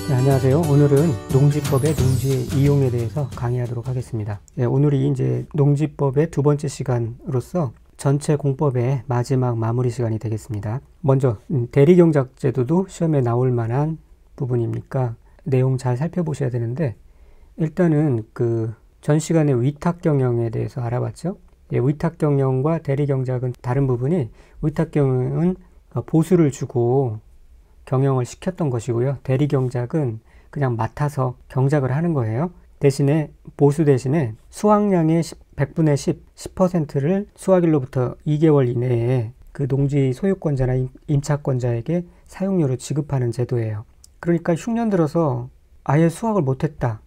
네, 안녕하세요. 오늘은 농지법의 농지 이용에 대해서 강의하도록 하겠습니다. 네, 오늘이 이제 농지법의 두 번째 시간으로서 전체 공법의 마지막 마무리 시간이 되겠습니다. 먼저 대리경작제도도 시험에 나올 만한 부분이니까 내용 잘 살펴보셔야 되는데, 일단은 전 시간에 위탁경영에 대해서 알아봤죠. 예, 위탁경영과 대리경작은 다른 부분이, 위탁경영은 보수를 주고 경영을 시켰던 것이고요. 대리경작은 그냥 맡아서 경작을 하는 거예요. 대신에 보수 대신에 수확량의 100분의 10, 10%를 수확일로부터 2개월 이내에 그 농지 소유권자나 임차권자에게 사용료로 지급하는 제도예요. 그러니까 흉년 들어서 아예 수확을 못했다.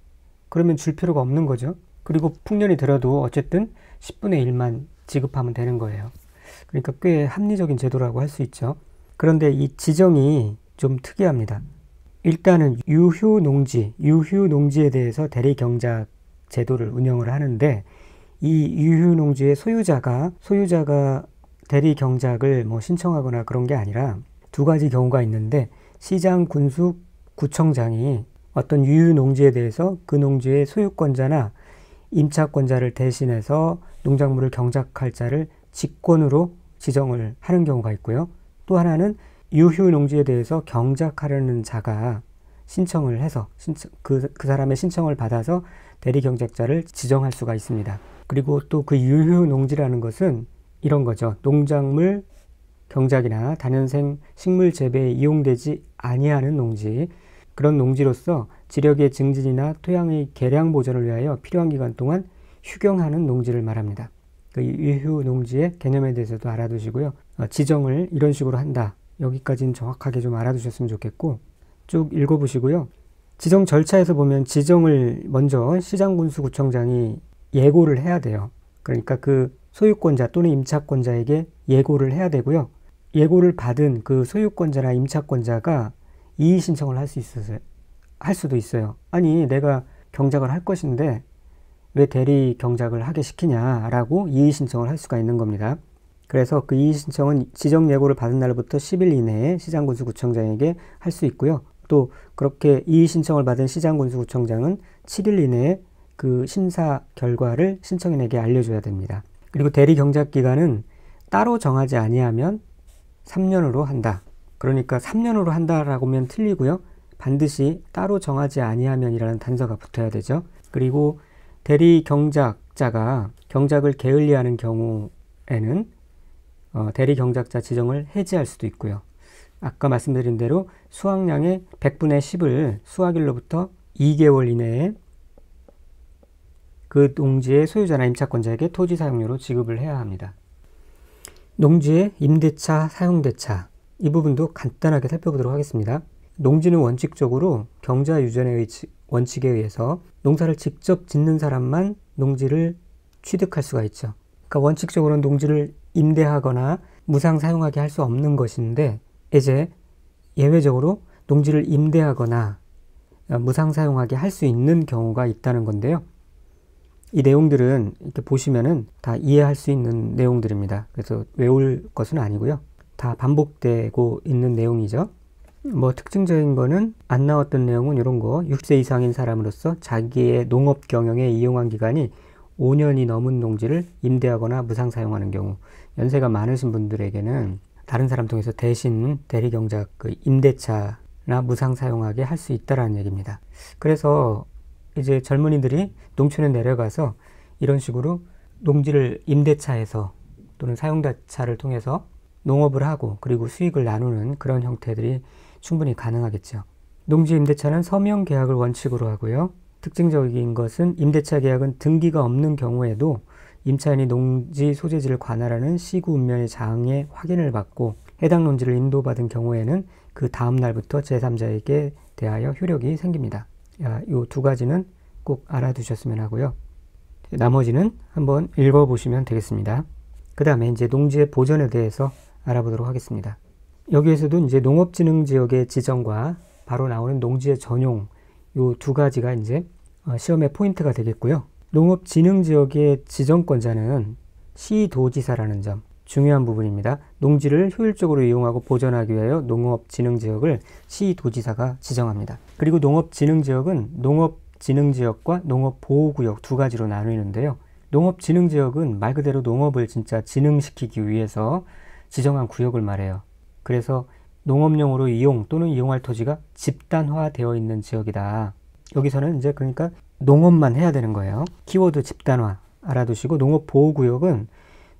그러면 줄 필요가 없는 거죠. 그리고 풍년이 들어도 어쨌든 10분의 1만 지급하면 되는 거예요. 그러니까 꽤 합리적인 제도라고 할 수 있죠. 그런데 이 지정이 좀 특이합니다. 일단은 유휴농지에 대해서 대리경작 제도를 운영을 하는데, 이 유휴농지의 소유자가 대리경작을 신청하거나 그런 게 아니라 두 가지 경우가 있는데, 시장, 군수, 구청장이 어떤 유휴농지에 대해서 그 농지의 소유권자나 임차권자를 대신해서 농작물을 경작할 자를 직권으로 지정을 하는 경우가 있고요. 또 하나는 유휴농지에 대해서 경작하려는 자가 신청을 해서 그 사람의 신청을 받아서 대리경작자를 지정할 수가 있습니다. 그리고 또 그 유휴농지라는 것은 이런 거죠. 농작물 경작이나 다년생 식물 재배에 이용되지 아니하는 농지, 그런 농지로서 지력의 증진이나 토양의 개량 보존을 위하여 필요한 기간 동안 휴경하는 농지를 말합니다. 그 유휴농지의 개념에 대해서도 알아두시고요. 지정을 이런 식으로 한다. 여기까지는 정확하게 좀 알아두셨으면 좋겠고, 쭉 읽어보시고요. 지정 절차에서 보면 지정을 먼저 시장군수구청장이 예고를 해야 돼요. 그러니까 그 소유권자 또는 임차권자에게 예고를 해야 되고요. 예고를 받은 그 소유권자나 임차권자가 이의 신청을 할 수도 있어요. 아니, 내가 경작을 할 것인데 왜 대리 경작을 하게 시키냐라고 이의 신청을 할 수가 있는 겁니다. 그래서 그 이의 신청은 지정 예고를 받은 날부터 10일 이내에 시장군수구청장에게 할 수 있고요. 또 그렇게 이의 신청을 받은 시장군수구청장은 7일 이내에 그 심사 결과를 신청인에게 알려줘야 됩니다. 그리고 대리 경작 기간은 따로 정하지 아니하면 3년으로 한다. 그러니까 3년으로 한다라고 하면 틀리고요. 반드시 따로 정하지 아니하면이라는 단서가 붙어야 되죠. 그리고 대리 경작자가 경작을 게을리하는 경우에는 대리 경작자 지정을 해지할 수도 있고요. 아까 말씀드린 대로 수확량의 100분의 10을 수확일로부터 2개월 이내에 그 농지의 소유자나 임차권자에게 토지 사용료로 지급을 해야 합니다. 농지의 임대차, 사용대차, 이 부분도 간단하게 살펴보도록 하겠습니다. 농지는 원칙적으로 경자유전의 원칙에 의해서 농사를 직접 짓는 사람만 농지를 취득할 수가 있죠. 그러니까 원칙적으로는 농지를 임대하거나 무상 사용하게 할 수 없는 것인데, 이제 예외적으로 농지를 임대하거나 무상 사용하게 할 수 있는 경우가 있다는 건데요. 이 내용들은 이렇게 보시면은 다 이해할 수 있는 내용들입니다. 그래서 외울 것은 아니고요. 다 반복되고 있는 내용이죠. 특징적인 거는 안 나왔던 내용은 이런 거. 60세 이상인 사람으로서 자기의 농업 경영에 이용한 기간이 5년이 넘은 농지를 임대하거나 무상 사용하는 경우, 연세가 많으신 분들에게는 다른 사람 통해서 대신 대리경작 임대차나 무상 사용하게 할 수 있다라는 얘기입니다. 그래서 이제 젊은이들이 농촌에 내려가서 이런 식으로 농지를 임대차해서 또는 사용대차를 통해서 농업을 하고 그리고 수익을 나누는 그런 형태들이 충분히 가능하겠죠. 농지 임대차는 서명 계약을 원칙으로 하고요. 특징적인 것은 임대차 계약은 등기가 없는 경우에도 임차인이 농지 소재지를 관할하는 시구 읍면의 장의 확인을 받고 해당 농지를 인도받은 경우에는 그 다음 날부터 제3자에게 대하여 효력이 생깁니다. 이 두 가지는 꼭 알아두셨으면 하고요. 나머지는 한번 읽어보시면 되겠습니다. 그 다음에 이제 농지의 보전에 대해서 알아보도록 하겠습니다. 여기에서도 이제 농업진흥지역의 지정과 바로 나오는 농지의 전용, 이 두 가지가 이제 시험의 포인트가 되겠고요. 농업진흥지역의 지정권자는 시도지사라는 점, 중요한 부분입니다. 농지를 효율적으로 이용하고 보존하기 위하여 농업진흥지역을 시도지사가 지정합니다. 그리고 농업진흥지역은 농업진흥지역과 농업보호구역 두 가지로 나누는데요. 농업진흥지역은 말 그대로 농업을 진짜 진흥시키기 위해서 지정한 구역을 말해요. 그래서 농업용으로 이용 또는 이용할 토지가 집단화되어 있는 지역이다. 여기서는 이제 그러니까 농업만 해야 되는 거예요. 키워드 집단화 알아두시고, 농업보호구역은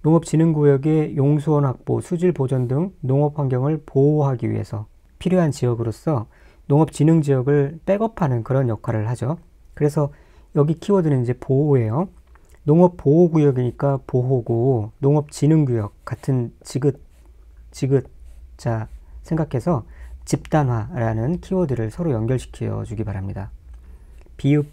농업진흥구역의 용수원 확보, 수질 보존 등 농업 환경을 보호하기 위해서 필요한 지역으로서 농업진흥지역을 백업하는 그런 역할을 하죠. 그래서 여기 키워드는 이제 보호예요. 농업보호구역이니까 보호고, 농업진흥구역 같은 지긋 생각해서 집단화라는 키워드를 서로 연결시켜 주기 바랍니다. 비읍,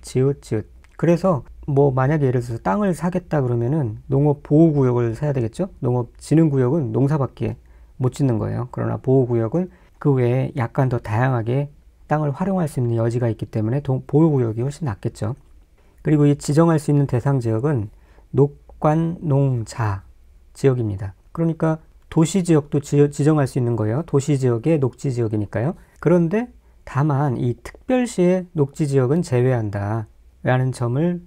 지읒. 그래서 뭐 만약에 예를 들어서 땅을 사겠다 그러면은 농업보호구역을 사야 되겠죠? 농업진흥구역은 농사밖에 못 짓는 거예요. 그러나 보호구역은 그 외에 약간 더 다양하게 땅을 활용할 수 있는 여지가 있기 때문에 보호구역이 훨씬 낫겠죠. 그리고 이 지정할 수 있는 대상 지역은 녹관농자 지역입니다. 그러니까 도시지역도 지정할 수 있는 거예요. 도시지역의 녹지지역이니까요. 그런데 다만 이 특별시의 녹지지역은 제외한다 라는 점을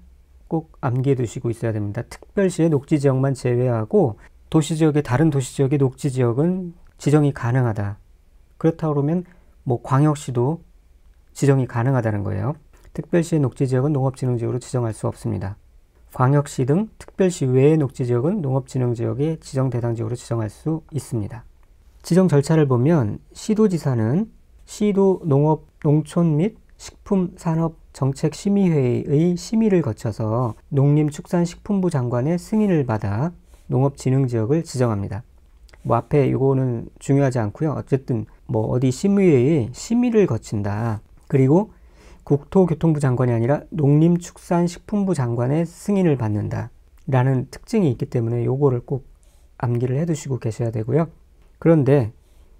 꼭 암기해 두시고 있어야 됩니다. 특별시의 녹지지역만 제외하고 다른 도시지역의 녹지지역은 지정이 가능하다. 그렇다고 그러면 뭐 광역시도 지정이 가능하다는 거예요. 특별시의 녹지지역은 농업진흥지역으로 지정할 수 없습니다. 광역시 등 특별시 외의 녹지지역은 농업진흥지역의 지정 대상지역으로 지정할 수 있습니다. 지정 절차를 보면 시도지사는 시도 농업, 농촌 및 식품산업정책심의회의 심의를 거쳐서 농림축산식품부 장관의 승인을 받아 농업진흥지역을 지정합니다. 뭐 앞에 이거는 중요하지 않고요. 어쨌든 뭐 어디 심의회의 심의를 거친다. 그리고 국토교통부 장관이 아니라 농림축산식품부 장관의 승인을 받는다 라는 특징이 있기 때문에 요거를 꼭 암기를 해 두시고 계셔야 되고요. 그런데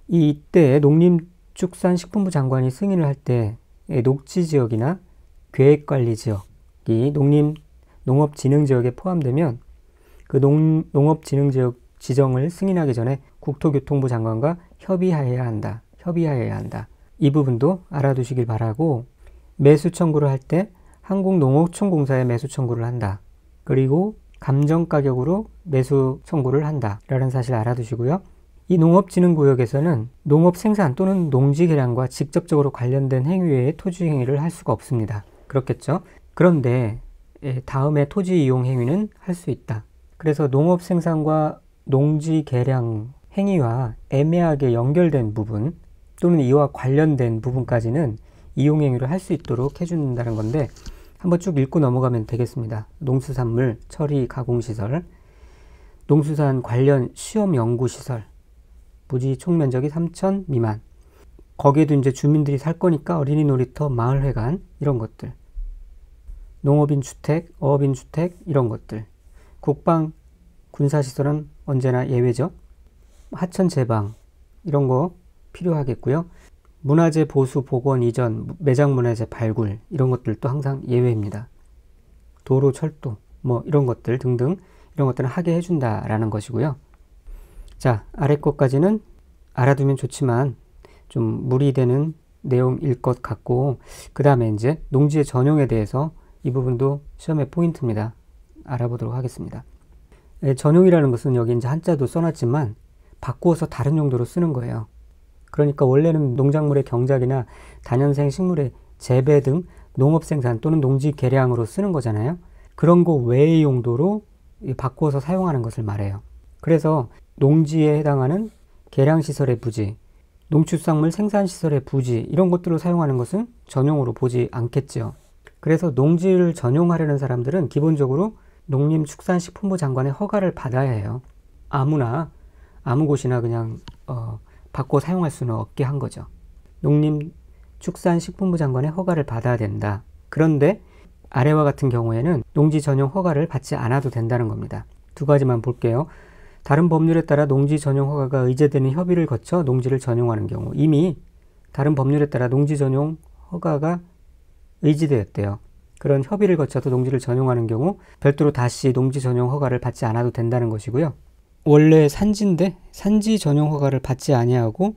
이때 농림축산식품부 장관이 승인을 할 때 녹지지역이나 계획관리지역이 농업진흥지역에 포함되면 그 농업진흥지역 지정을 승인하기 전에 국토교통부 장관과 협의해야 한다. 이 부분도 알아두시길 바라고, 매수 청구를 할 때 한국농어촌공사에 매수 청구를 한다. 그리고 감정가격으로 매수 청구를 한다 라는 사실 알아두시고요. 이 농업진흥구역에서는 농업생산 또는 농지개량과 직접적으로 관련된 행위 외에 토지 행위를 할 수가 없습니다. 그렇겠죠? 그런데 다음에 토지 이용 행위는 할 수 있다. 그래서 농업생산과 농지개량 행위와 애매하게 연결된 부분 또는 이와 관련된 부분까지는 이용행위를 할 수 있도록 해준다는 건데, 한번 쭉 읽고 넘어가면 되겠습니다. 농수산물 처리 가공시설, 농수산 관련 시험연구시설, 부지 총면적이 3,000 미만, 거기에도 이제 주민들이 살 거니까 어린이 놀이터, 마을회관 이런 것들, 농업인 주택, 어업인 주택 이런 것들, 국방 군사시설은 언제나 예외죠. 하천 제방 이런 거 필요하겠고요. 문화재 보수, 복원, 이전, 매장문화재 발굴 이런 것들도 항상 예외입니다. 도로, 철도 뭐 이런 것들 등등 이런 것들은 하게 해준다라는 것이고요. 자, 아래 것까지는 알아두면 좋지만 좀 무리되는 내용일 것 같고, 그 다음에 이제 농지의 전용에 대해서 이 부분도 시험의 포인트입니다. 알아보도록 하겠습니다. 전용이라는 것은 여기 이제 한자도 써놨지만 바꾸어서 다른 용도로 쓰는 거예요. 그러니까 원래는 농작물의 경작이나 다년생 식물의 재배 등 농업생산 또는 농지 개량으로 쓰는 거잖아요. 그런 거 외의 용도로 바꾸어서 사용하는 것을 말해요. 그래서 농지에 해당하는 개량시설의 부지, 농축산물 생산시설의 부지 이런 것들로 사용하는 것은 전용으로 보지 않겠죠. 그래서 농지를 전용하려는 사람들은 기본적으로 농림축산식품부 장관의 허가를 받아야 해요. 아무 곳이나 그냥 바꿔 사용할 수는 없게 한 거죠. 농림축산식품부 장관의 허가를 받아야 된다. 그런데 아래와 같은 경우에는 농지 전용 허가를 받지 않아도 된다는 겁니다. 두 가지만 볼게요. 다른 법률에 따라 농지 전용 허가가 의제되는 협의를 거쳐 농지를 전용하는 경우, 이미 다른 법률에 따라 농지 전용 허가가 의지되었대요. 그런 협의를 거쳐서 농지를 전용하는 경우 별도로 다시 농지 전용 허가를 받지 않아도 된다는 것이고요. 원래 산지인데 산지 전용 허가를 받지 아니하고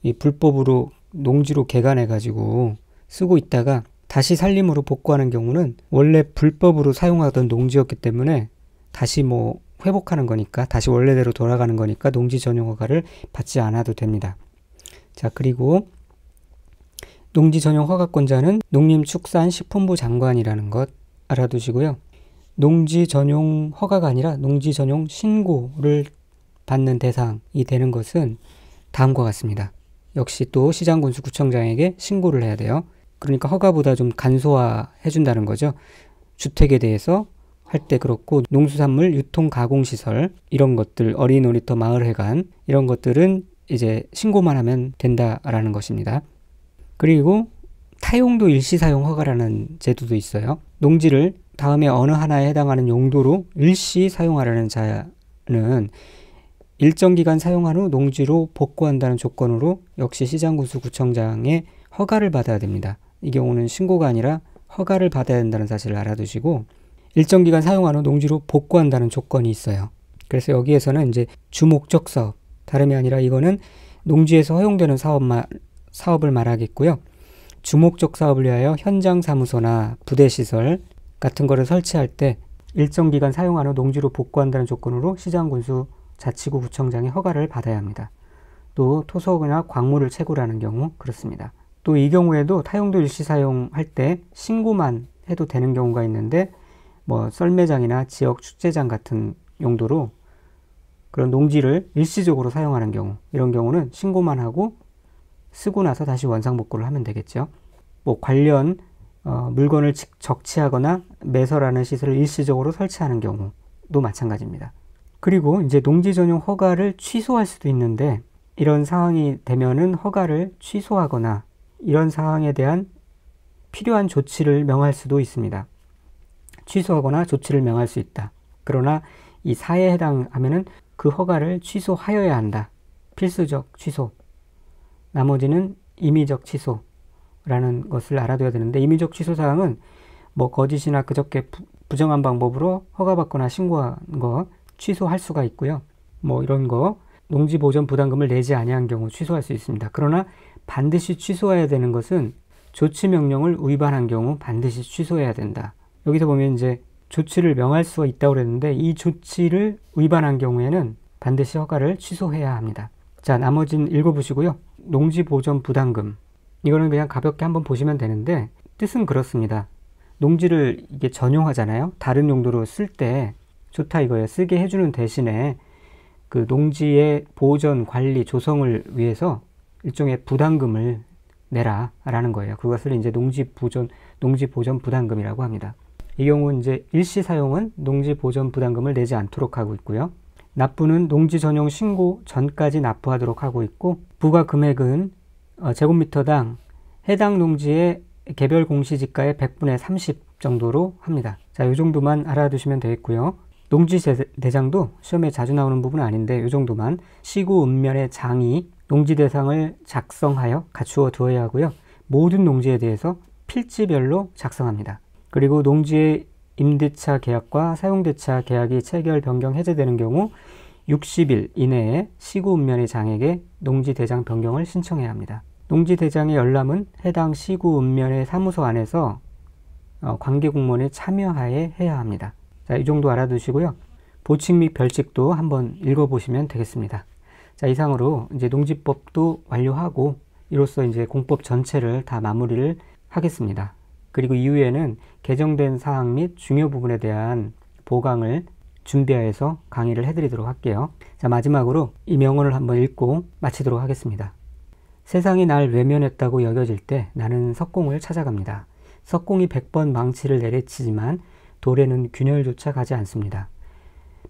이 불법으로 농지로 개간해 가지고 쓰고 있다가 다시 산림으로 복구하는 경우는 원래 불법으로 사용하던 농지였기 때문에 다시 뭐 회복하는 거니까, 다시 원래대로 돌아가는 거니까 농지 전용 허가를 받지 않아도 됩니다. 자, 그리고 농지 전용 허가권자는 농림축산식품부 장관이라는 것 알아두시고요. 농지 전용 허가가 아니라 농지 전용 신고를 받는 대상이 되는 것은 다음과 같습니다. 역시 또 시장군수구청장에게 신고를 해야 돼요. 그러니까 허가보다 좀 간소화해 준다는 거죠. 주택에 대해서 할 때 그렇고, 농수산물 유통 가공시설 이런 것들, 어린 놀이터 마을회관 이런 것들은 이제 신고만 하면 된다라는 것입니다. 그리고 타용도 일시사용 허가라는 제도도 있어요. 농지를 다음에 어느 하나에 해당하는 용도로 일시 사용하라는 자는 일정 기간 사용한 후 농지로 복구한다는 조건으로 역시 시장군수구청장의 허가를 받아야 됩니다. 이 경우는 신고가 아니라 허가를 받아야 된다는 사실을 알아두시고, 일정 기간 사용한 후 농지로 복구한다는 조건이 있어요. 그래서 여기에서는 이제 주목적 사업, 다름이 아니라 이거는 농지에서 허용되는 사업을 말하겠고요. 주목적 사업을 위하여 현장 사무소나 부대시설 같은 거를 설치할 때 일정 기간 사용한 후 농지로 복구한다는 조건으로 시장군수 자치구 구청장의 허가를 받아야 합니다. 또 토속이나 광물을 채굴하는 경우 그렇습니다. 또 이 경우에도 타용도 일시 사용할 때 신고만 해도 되는 경우가 있는데, 뭐 썰매장이나 지역 축제장 같은 용도로 그런 농지를 일시적으로 사용하는 경우, 이런 경우는 신고만 하고 쓰고 나서 다시 원상복구를 하면 되겠죠. 뭐 관련 물건을 적치하거나 매설하는 시설을 일시적으로 설치하는 경우도 마찬가지입니다. 그리고 이제 농지 전용 허가를 취소할 수도 있는데, 이런 상황이 되면은 허가를 취소하거나 이런 상황에 대한 필요한 조치를 명할 수도 있습니다. 취소하거나 조치를 명할 수 있다. 그러나 이 사에 해당하면은 그 허가를 취소하여야 한다. 필수적 취소. 나머지는 임의적 취소라는 것을 알아둬야 되는데, 임의적 취소 사항은 뭐 거짓이나 그저께 부정한 방법으로 허가받거나 신고한 거 취소할 수가 있고요. 뭐 이런 거 농지 보전 부담금을 내지 아니한 경우 취소할 수 있습니다. 그러나 반드시 취소해야 되는 것은 조치 명령을 위반한 경우 반드시 취소해야 된다. 여기서 보면 이제 조치를 명할 수가 있다고 그랬는데, 이 조치를 위반한 경우에는 반드시 허가를 취소해야 합니다. 자, 나머지는 읽어보시고요. 농지 보전 부담금, 이거는 그냥 가볍게 한번 보시면 되는데, 뜻은 그렇습니다. 농지를 이게 전용하잖아요. 다른 용도로 쓸 때 좋다 이거예요. 쓰게 해주는 대신에 그 농지의 보전, 관리, 조성을 위해서 일종의 부담금을 내라 라는 거예요. 그것을 이제 농지 보전 부담금이라고 합니다. 이 경우 이제 일시 사용은 농지 보전 부담금을 내지 않도록 하고 있고요. 납부는 농지 전용 신고 전까지 납부하도록 하고 있고, 부과 금액은 제곱미터당 해당 농지의 개별 공시지가의 100분의 30 정도로 합니다. 자, 이 정도만 알아두시면 되겠고요. 농지 대장도 시험에 자주 나오는 부분은 아닌데, 이 정도만. 시구 읍면의 장이 농지 대상을 작성하여 갖추어 두어야 하고요. 모든 농지에 대해서 필지별로 작성합니다. 그리고 농지의 임대차 계약과 사용대차 계약이 체결, 변경, 해제되는 경우 60일 이내에 시구 읍면의 장에게 농지 대장 변경을 신청해야 합니다. 농지 대장의 열람은 해당 시구 읍면의 사무소 안에서 관계 공무원의 참여하에 해야 합니다. 자, 이 정도 알아두시고요. 보칙 및 별칙도 한번 읽어보시면 되겠습니다. 자, 이상으로 이제 농지법도 완료하고 이로써 이제 공법 전체를 다 마무리를 하겠습니다. 그리고 이후에는 개정된 사항 및 중요 부분에 대한 보강을 준비하여서 강의를 해드리도록 할게요. 자, 마지막으로 이 명언을 한번 읽고 마치도록 하겠습니다. 세상이 날 외면했다고 여겨질 때 나는 석공을 찾아갑니다. 석공이 100번 망치를 내려치지만 돌에는 균열조차 가지 않습니다.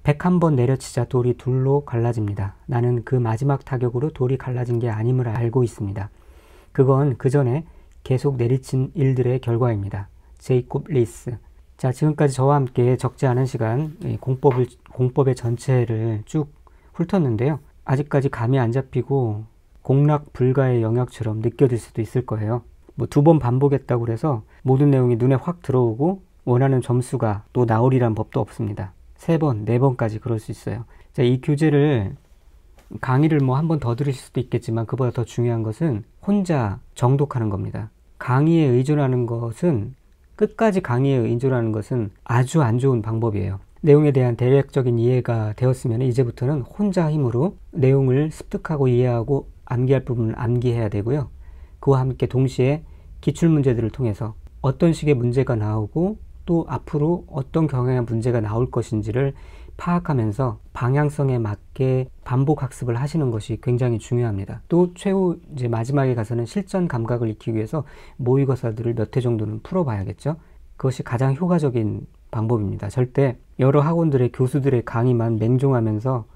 101번 내려치자 돌이 둘로 갈라집니다. 나는 그 마지막 타격으로 돌이 갈라진 게 아님을 알고 있습니다. 그건 그 전에 계속 내리친 일들의 결과입니다. 제이콥 리스. 자, 지금까지 저와 함께 적지 않은 시간 공법의 전체를 쭉 훑었는데요. 아직까지 감이 안 잡히고 공락 불가의 영역처럼 느껴질 수도 있을 거예요. 뭐 2번 반복했다고 해서 모든 내용이 눈에 확 들어오고 원하는 점수가 또 나오리란 법도 없습니다. 3번, 4번까지 그럴 수 있어요. 자, 이 교재를 강의를 뭐 한 번 더 들으실 수도 있겠지만 그보다 더 중요한 것은 혼자 정독하는 겁니다. 강의에 의존하는 것은 끝까지 강의에 의존하는 것은 아주 안 좋은 방법이에요. 내용에 대한 대략적인 이해가 되었으면 이제부터는 혼자 힘으로 내용을 습득하고 이해하고 암기할 부분을 암기해야 되고요. 그와 함께 동시에 기출문제들을 통해서 어떤 식의 문제가 나오고 또 앞으로 어떤 경향의 문제가 나올 것인지를 파악하면서 방향성에 맞게 반복 학습을 하시는 것이 굉장히 중요합니다. 또 최후 이제 마지막에 가서는 실전 감각을 익히기 위해서 모의고사들을 몇 회 정도는 풀어봐야겠죠. 그것이 가장 효과적인 방법입니다. 절대 여러 학원들의 교수들의 강의만 맹종하면서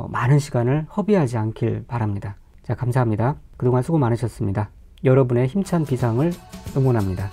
많은 시간을 허비하지 않길 바랍니다. 자, 감사합니다. 그동안 수고 많으셨습니다. 여러분의 힘찬 비상을 응원합니다.